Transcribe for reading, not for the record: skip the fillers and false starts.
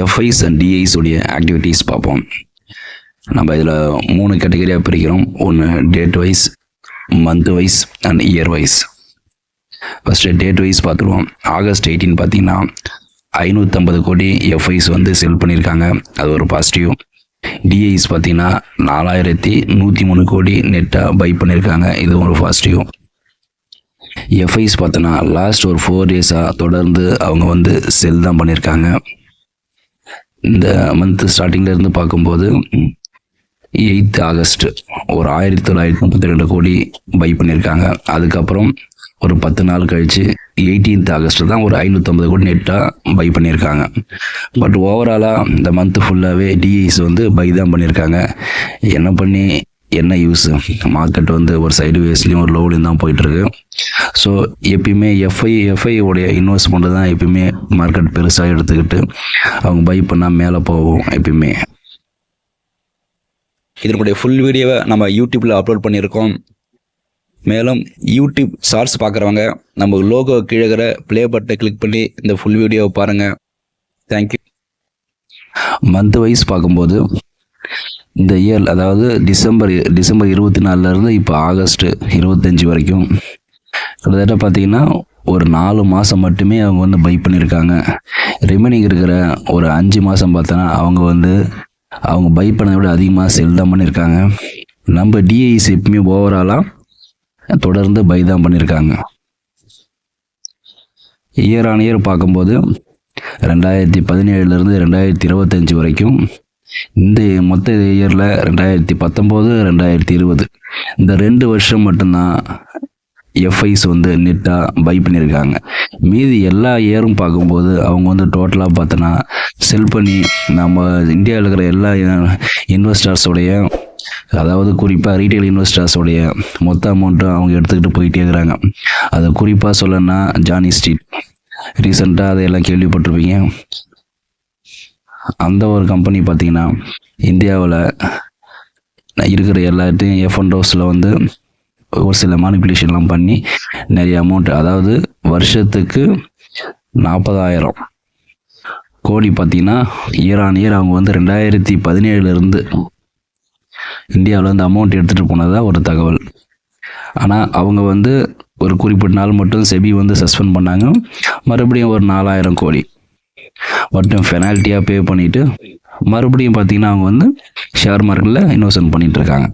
FIs and டிஐஸ் உடைய activities பார்ப்போம். நம்ம இதில் 3 கேட்டகரியாக பிரிக்கிறோம். ஒன்று date wise, month wise and year wise. First date wise பார்த்துருவோம். ஆகஸ்ட் 18 பார்த்தீங்கன்னா 550 கோடி எஃப்ஐஸ் வந்து செல் பண்ணியிருக்காங்க, அது ஒரு பாசிட்டிவ். டிஐஸ் பார்த்தீங்கன்னா 4103 கோடி நெட்டாக பை பண்ணியிருக்காங்க, இது ஒரு பாசிட்டிவ். எஃப்ஐஸ் பார்த்தோன்னா லாஸ்ட் ஒரு 4 டேஸாக தொடர்ந்து அவங்க வந்து செல் தான் பண்ணியிருக்காங்க. இந்த மந்த் ஸ்டார்டிங்லேருந்து பார்க்கும்போது 8th ஆகஸ்ட் ஒரு 1932 கோடி பை பண்ணியிருக்காங்க. அதுக்கப்புறம் ஒரு 10 நாள் கழித்து 18th ஆகஸ்ட் தான் ஒரு 550 கோடி நெட்டாக பை பண்ணியிருக்காங்க. பட் ஓவராலாக இந்த மந்த் ஃபுல்லாகவே டிஐஸ் வந்து பை தான் பண்ணியிருக்காங்க. என்ன பண்ணி என்ன யூஸ்? மார்க்கெட் வந்து ஒரு சைடு வேஸ்லேயும் ஒரு லோவ்லையும் தான் போயிட்டுருக்கு. ஸோ எப்பயுமே எஃப்ஐ உடைய இன்வெஸ்ட்மெண்ட்டு தான் எப்பயுமே மார்க்கெட் பெருசாக எடுத்துக்கிட்டு அவங்க பை பண்ணால் மேலே போகும் எப்பயுமே. இதனுடைய ஃபுல் வீடியோவை நம்ம யூடியூப்பில் அப்லோட் பண்ணியிருக்கோம். மேலும் யூடியூப் ஷார்ட்ஸ் பார்க்குறவங்க நம்ம லோகோ கீழே ப்ளே பட்டனை கிளிக் பண்ணி இந்த ஃபுல் வீடியோவை பாருங்கள். தேங்க்யூ. மந்த் வைஸ் பார்க்கும்போது இந்த இயர், அதாவது டிசம்பர் 24 இப்போ ஆகஸ்ட் 25 வரைக்கும் கிட்டத்தட்ட பார்த்தீங்கன்னா ஒரு 4 மாதம் மட்டுமே அவங்க வந்து பை பண்ணியிருக்காங்க. ரிமைனிங் இருக்கிற ஒரு 5 மாதம் பார்த்தோன்னா அவங்க பை பண்ணதை விட அதிகமாக செல் தான் பண்ணியிருக்காங்க. நம்ம டிஐஸ் எப்பவுமே ஓவராலாக தொடர்ந்து பை தான் பண்ணியிருக்காங்க. இயர் ஆன் இயர் பார்க்கும்போது 2017 2025 வரைக்கும் இந்த மொத்த இயரில் 2019 2020 இந்த 2 வருஷம் மட்டும்தான் எஃப்ஐஸ் வந்து நெட்டாக பை பண்ணியிருக்காங்க. மீதி எல்லா இயரும் பார்க்கும்போது அவங்க வந்து டோட்டலாக பார்த்தோன்னா செல் பண்ணி நம்ம இந்தியாவில் இருக்கிற எல்லா இன்வெஸ்டர்ஸோடைய, அதாவது குறிப்பாக ரீட்டைல் இன்வெஸ்டர்ஸோடைய மொத்த அமௌண்ட்டும் அவங்க எடுத்துக்கிட்டு போயிட்டே இருக்கிறாங்க. அதை குறிப்பாக சொல்லணும்னா ஜானி ஸ்ட்ரீட், ரீசெண்டாக அதையெல்லாம் கேள்விப்பட்டிருப்பீங்க. அந்த ஒரு கம்பெனி பார்த்திங்கன்னா இந்தியாவில் இருக்கிற எல்லாத்தையும் எஃப்என்டோஸில் வந்து ஒரு சில மேனிப்புலேஷன்லாம் பண்ணி நிறைய அமௌண்ட், அதாவது வருஷத்துக்கு 40,000 கோடி பார்த்திங்கன்னா இயர் ஆன் இயர் அவங்க வந்து 2017 இந்தியாவில் வந்து அமௌண்ட் எடுத்துகிட்டு போனதாக ஒரு தகவல். ஆனால் அவங்க வந்து ஒரு குறிப்பிட்ட நாள் மட்டும் செபி வந்து சஸ்பெண்ட் பண்ணாங்க. மறுபடியும் ஒரு 4,000 கோடி மட்டும் பெனால்ட்டியாக பே பண்ணிவிட்டு மறுபடியும் பார்த்திங்கன்னா அவங்க வந்து ஷேர் மார்க்கெட்டில் இன்வெஸ்ட்மெண்ட் பண்ணிகிட்டு இருக்காங்க.